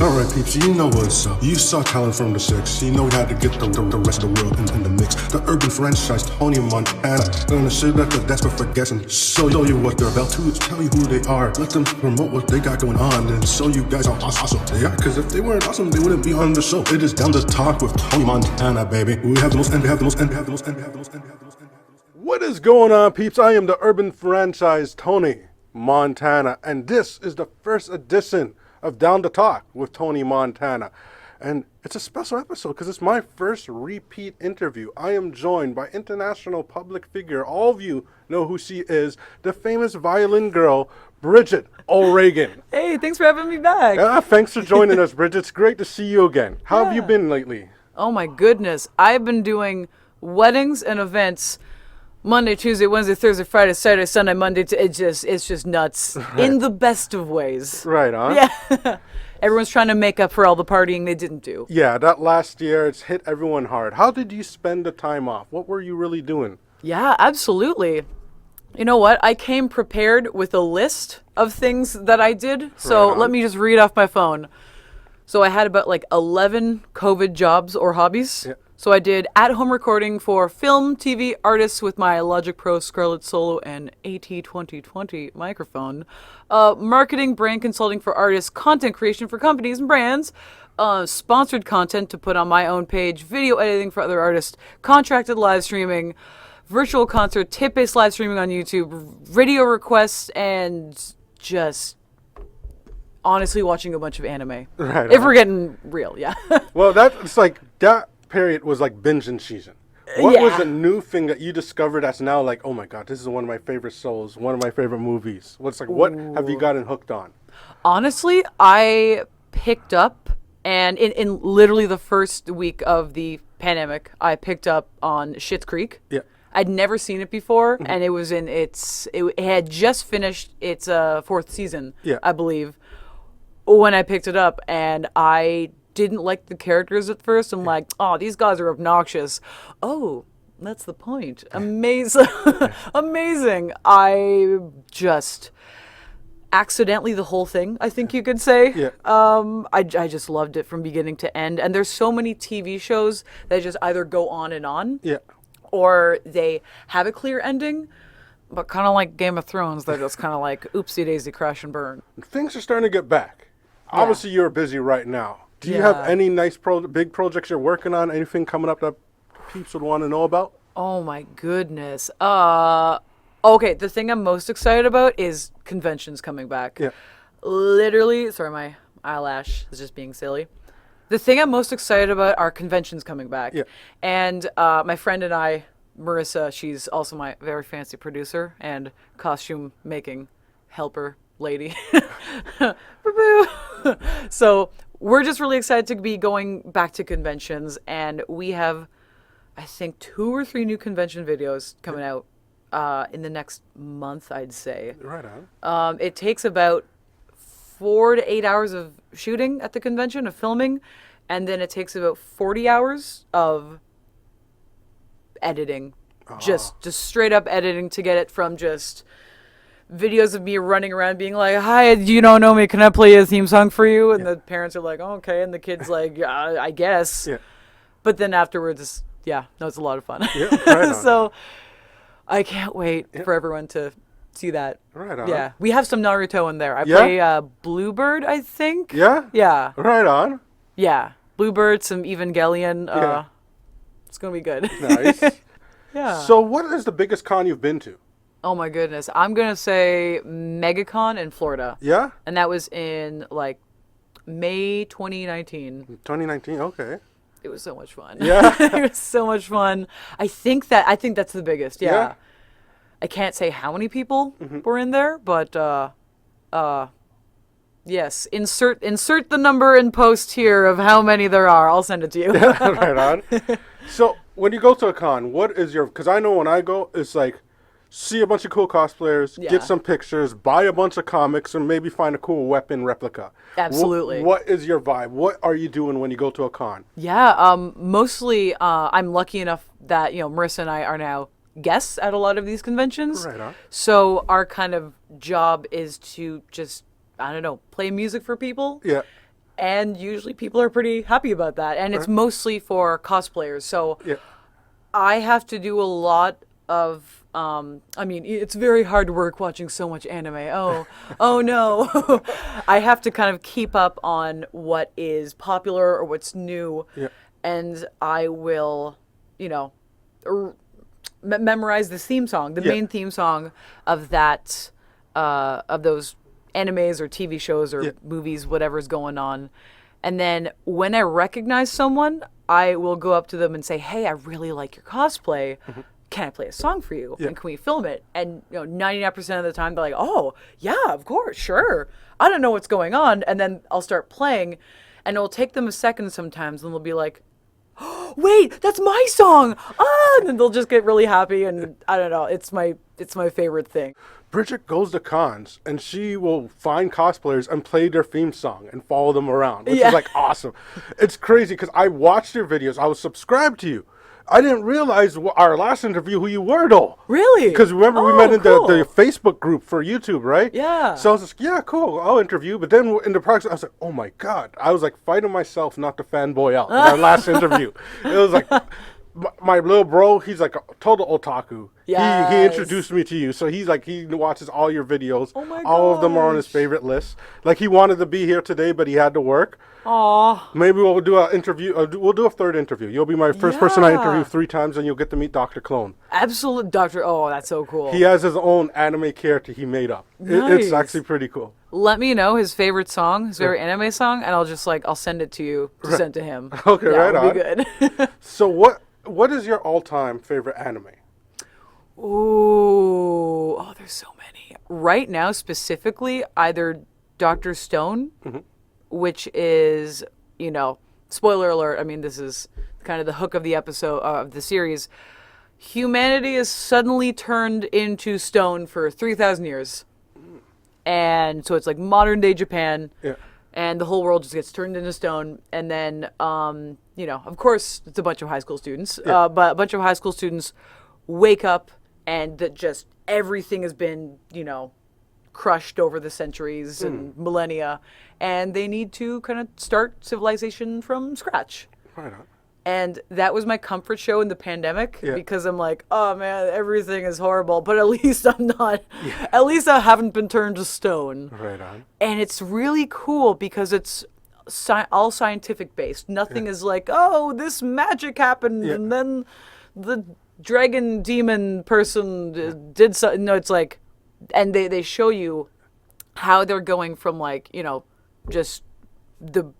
Alright, peeps, you know what's up. You saw talent from the six. You know we had to get the rest of the world in the mix. The urban franchise, Tony Montana. Gonna sit at the desk but for guessing. Show you what they're about to. Tell you who they are. Let them promote what they got going on. And show you guys how awesome they are. Cause if they weren't awesome, they wouldn't be on the show. It is Down to Talk with Tony Montana, baby. We have the most, and we have the most, and we have the most, and we have the most, and we have the most, and we have the most. What is going on, peeps? I am the urban franchise, Tony Montana. And this is the first edition of Down to Talk with Tony Montana. And it's a special episode because it's my first repeat interview. I am joined by international public figure. All of you know who she is, the famous violin girl, Brigit O'Regan. Hey, thanks for having me back. Thanks for joining us, Brigit. It's great to see you again. How have you been lately? Oh my goodness. I've been doing weddings and events Monday, Tuesday, Wednesday, Thursday, Friday, Saturday, Sunday, Monday. It's just nuts in the best of ways. Right on. Yeah. Everyone's trying to make up for all the partying they didn't do. Yeah, that last year, it's hit everyone hard. How did you spend the time off? What were you really doing? Yeah, absolutely. You know what? I came prepared with a list of things that I did. So let me just read off my phone. So I had about 11 COVID jobs or hobbies. Yeah. So I did at-home recording for film, TV, artists with my Logic Pro Scarlett Solo and AT2020 microphone, marketing, brand consulting for artists, content creation for companies and brands, sponsored content to put on my own page, video editing for other artists, contracted live streaming, virtual concert, tip-based live streaming on YouTube, video requests, and just honestly watching a bunch of anime. Right. If we're getting real, yeah. Well, that's that period was like binging season. What was a new thing that you discovered that's now like, oh my God, this is one of my favorite shows, one of my favorite movies? What have you gotten hooked on? Honestly, I picked up, and in literally the first week of the pandemic, I picked up on Schitt's Creek. Yeah. I'd never seen it before, and it was it had just finished its fourth season, I believe, when I picked it up, and I didn't like the characters at first. I'm like, oh, these guys are obnoxious. Oh, that's the point. Amazing. Amazing. I just accidentally the whole thing, I think you could say. Yeah. I just loved it from beginning to end. And there's so many TV shows that just either go on and on. Yeah. Or they have a clear ending, but kind of like Game of Thrones, they're just kind of like, oopsie daisy, crash and burn. Things are starting to get back. Yeah. Obviously, you're busy right now. Do you have any nice big projects you're working on? Anything coming up that peeps would want to know about? Oh my goodness. Okay, the thing I'm most excited about is conventions coming back. Yeah. Literally, sorry, my eyelash is just being silly. The thing I'm most excited about are conventions coming back. Yeah. And my friend and I, Marissa, she's also my very fancy producer and costume making helper lady. So we're just really excited to be going back to conventions, and we have, I think, 2 or 3 new convention videos coming out in the next month, I'd say. Right on. It takes about 4 to 8 hours of shooting at the convention, of filming, and then it takes about 40 hours of editing. Just straight up editing to get it from just videos of me running around being like, hi, you don't know me, can I play a theme song for you? And the parents are like, oh, okay. And the kid's like, yeah, I guess. Yeah. But then afterwards, it's a lot of fun. Yeah, right so I can't wait for everyone to see that. Right on. Yeah. We have some Naruto in there. I play Bluebird, I think. Yeah? Yeah. Right on. Yeah. Bluebird, some Evangelion. It's going to be good. Nice. Yeah. So what is the biggest con you've been to? Oh my goodness. I'm going to say MegaCon in Florida. Yeah? And that was in May 2019. 2019, okay. It was so much fun. Yeah. It was so much fun. I think that's the biggest. Yeah. I can't say how many people were in there, but yes, insert the number in post here of how many there are. I'll send it to you. Right on. So, when you go to a con, what is because I know when I go, it's like see a bunch of cool cosplayers, get some pictures, buy a bunch of comics, and maybe find a cool weapon replica. Absolutely. What is your vibe? What are you doing when you go to a con? Yeah, mostly I'm lucky enough that, Marissa and I are now guests at a lot of these conventions. Right on. So our kind of job is to just, I don't know, play music for people. Yeah. And usually people are pretty happy about that. And it's mostly for cosplayers. So I have to do a lot of, I mean, it's very hard work watching so much anime. Oh no. I have to kind of keep up on what is popular or what's new. Yeah. And I will, you know, memorize the theme song, the main theme song of that, of those animes or TV shows or movies, whatever's going on. And then when I recognize someone, I will go up to them and say, hey, I really like your cosplay. Can I play a song for you? And can we film it? And 99% of the time they're like, oh, yeah, of course, sure. I don't know what's going on. And then I'll start playing and it'll take them a second sometimes and they'll be like, oh, wait, that's my song. And then they'll just get really happy. And I don't know. It's my favorite thing. Brigit goes to cons and she will find cosplayers and play their theme song and follow them around, which is like awesome. It's crazy because I watched your videos. I was subscribed to you. I didn't realize our last interview who you were though. Really? Because remember we met in the Facebook group for YouTube, right? Yeah. So I was like, yeah, cool, I'll interview. But then in the process, I was like, oh my God. I was like fighting myself not to fanboy out in our last interview. It was like, my little bro, he's like a total otaku. Yes. He introduced me to you. So he's like, he watches all your videos. Oh my all of them are on his favorite list. Like he wanted to be here today, but he had to work. Aw. Maybe we'll do an interview. We'll do a third interview. You'll be my first person I interview 3 times, and you'll get to meet Dr. Clone. Absolute Dr. Oh, that's so cool. He has his own anime character he made up. Nice. It's actually pretty cool. Let me know his favorite song, his favorite anime song, and I'll send it to you to send to him. Okay, right on. Be good. So what is your all-time favorite anime? Ooh, there's so many. Right now, specifically, either Dr. Stone, which is, spoiler alert. I mean, this is kind of the hook of the episode of the series. Humanity is suddenly turned into stone for 3,000 years. And so it's like modern day Japan. Yeah. And the whole world just gets turned into stone. And then, of course, it's a bunch of high school students. Yeah. But a bunch of high school students wake up and that just everything has been, crushed over the centuries and millennia. And they need to kind of start civilization from scratch. Right on. And that was my comfort show in the pandemic because I'm like, oh man, everything is horrible, but at least I'm not, at least I haven't been turned to stone. Right on. And it's really cool because it's all scientific based. Nothing is like, oh, this magic happened and then the dragon demon person did something. No, it's like, and they show you how they're going from like, just the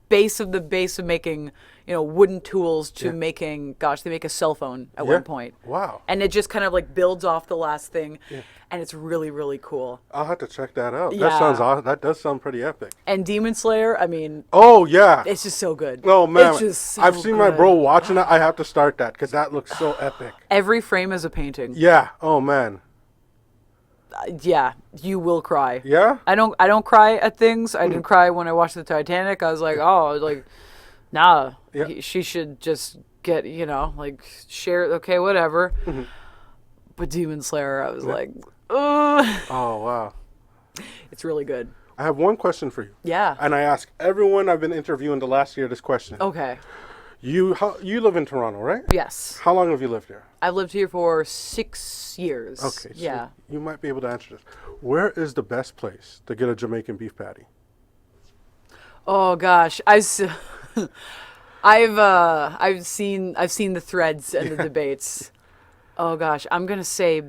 base of making, wooden tools to making, they make a cell phone at one point. Wow. And it just kind of like builds off the last thing. Yeah. And it's really, really cool. I'll have to check that out. Yeah. That sounds awesome. That does sound pretty epic. And Demon Slayer, I mean. Oh, yeah. It's just so good. Oh, man. It's just so I've seen my bro watching it. I have to start that because that looks so epic. Every frame is a painting. Yeah. Oh, man. Yeah, you will cry. Yeah? I don't cry at things. I didn't cry when I watched the Titanic. I was like, nah. Yeah. She should just get, share it. Okay, whatever. Mm-hmm. But Demon Slayer, I was like, ugh. Oh, wow. It's really good. I have one question for you. Yeah. And I ask everyone I've been interviewing the last year this question. Okay. You live in Toronto, right? Yes. How long have you lived here? I've lived here for 6 years. Okay. So yeah. You might be able to answer this. Where is the best place to get a Jamaican beef patty? Oh gosh, I've seen the threads and the debates. Oh gosh, I'm gonna say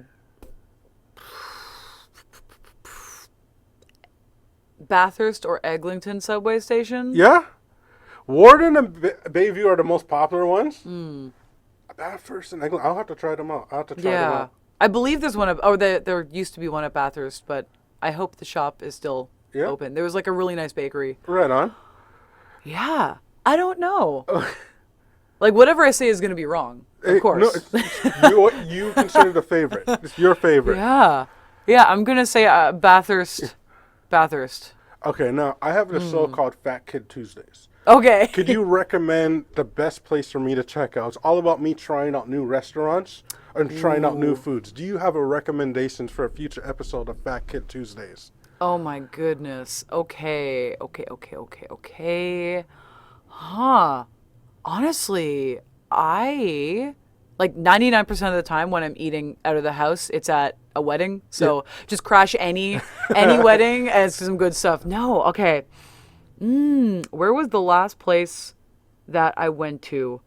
Bathurst or Eglinton subway station. Yeah. Warden and Bayview are the most popular ones. Bathurst and Eglinton. I'll have to try them out. Them out. I believe there's one there used to be one at Bathurst, but I hope the shop is still open. There was like a really nice bakery. Right on. Yeah. I don't know. Like whatever I say is going to be wrong. Of course. No, you consider the favorite. It's your favorite. Yeah. Yeah, I'm going to say Bathurst. Bathurst. Okay, now I have a show called Fat Kid Tuesdays. Okay. Could you recommend the best place for me to check out? It's all about me trying out new restaurants and trying out new foods. Do you have a recommendation for a future episode of Fat Kid Tuesdays? Oh my goodness. Okay. Huh. Honestly, I like 99% of the time when I'm eating out of the house, it's at a wedding. So just crash any wedding and it's some good stuff. No, okay. Where was the last place that I went to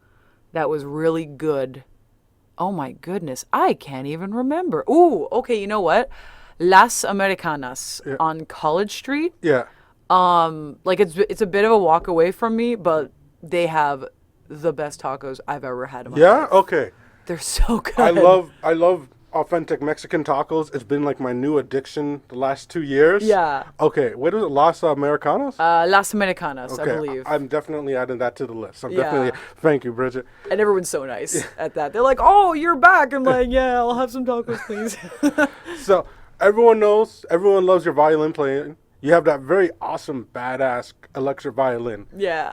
that was really good? Oh my goodness, I can't even remember. Ooh, okay, you know what? Las Americanas on College Street. Yeah. Like it's a bit of a walk away from me, but they have the best tacos I've ever had in my life. Yeah? Okay. They're so good. I love authentic Mexican tacos. It's been like my new addiction the last 2 years. Yeah. Okay, what is it? Las Americanas? Las Americanas, Okay, I believe. I'm definitely adding that to the list. Thank you, Bridget. And everyone's so nice at that. They're like, "Oh, you're back." I'm like, "Yeah, I'll have some tacos, please." So everyone loves your violin playing. You have that very awesome, badass electric violin. Yeah.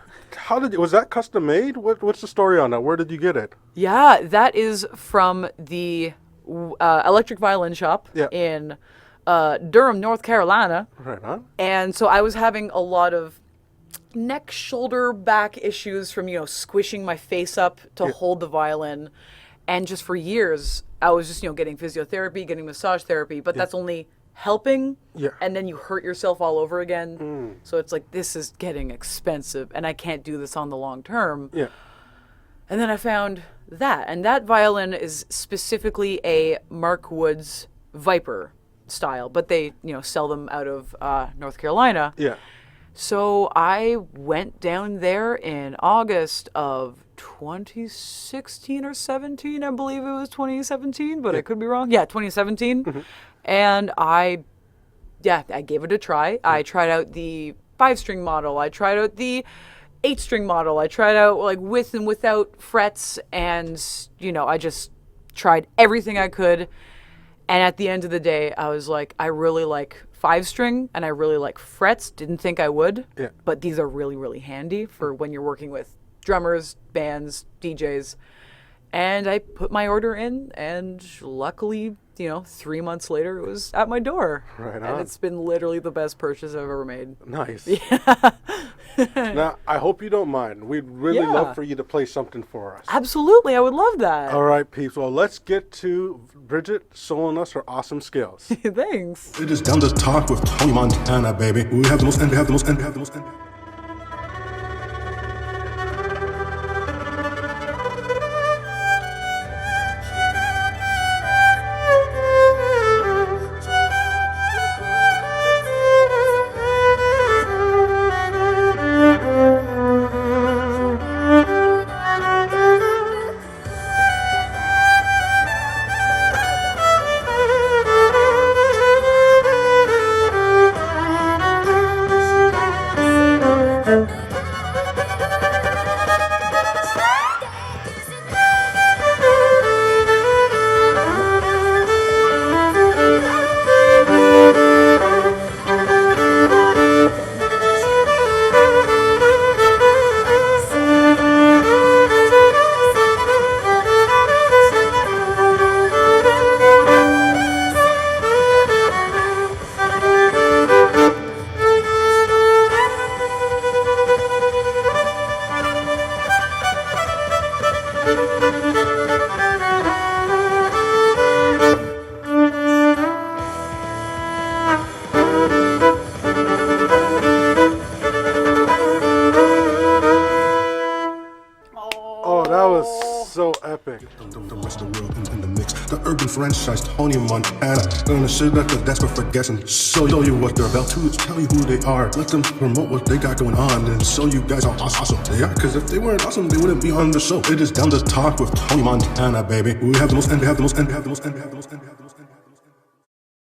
Was that custom made? What's the story on that? Where did you get it? Yeah, that is from the electric violin shop in Durham, North Carolina. Right on. And so I was having a lot of neck, shoulder, back issues from, squishing my face up to hold the violin. And just for years, I was just, getting physiotherapy, getting massage therapy, but that's only helping. Yeah. And then you hurt yourself all over again. So it's like, this is getting expensive and I can't do this on the long term. Yeah. And then I found that. And that violin is specifically a Mark Woods Viper style, but they, sell them out of North Carolina. Yeah. So I went down there in August of 2016 or 17. I believe it was 2017, but I could be wrong. Yeah, 2017. Mm-hmm. And I gave it a try. I tried out the 5-string model. I tried out the 8-string model. I tried out like with and without frets, and I just tried everything I could. And at the end of the day, I was like, I really like 5-string and I really like frets. Didn't think I would, but these are really, really handy for when you're working with drummers, bands, DJs. And I put my order in, and luckily, 3 months later, it was at my door. Right on. And it's been literally the best purchase I've ever made. Nice. Yeah. Now, I hope you don't mind. We'd really love for you to play something for us. Absolutely. I would love that. All right, Peeps. Well, let's get to Brigit showing us her awesome skills. Thanks. It is down to talk with Tony Montana, baby. We have the most and we have the most and we have the most and the rest of the world in the mix. The urban franchise, Tony Montana. Gonna sit at the desk for guessing. Show you what they're about to tell you who they are. Let them promote what they got going on and show you guys how awesome they are. Cause if they weren't awesome, they wouldn't be on the show. It is down to talk with Tony Montana, baby. We have the most and we have the most and we have the most and we have the most and we have the most.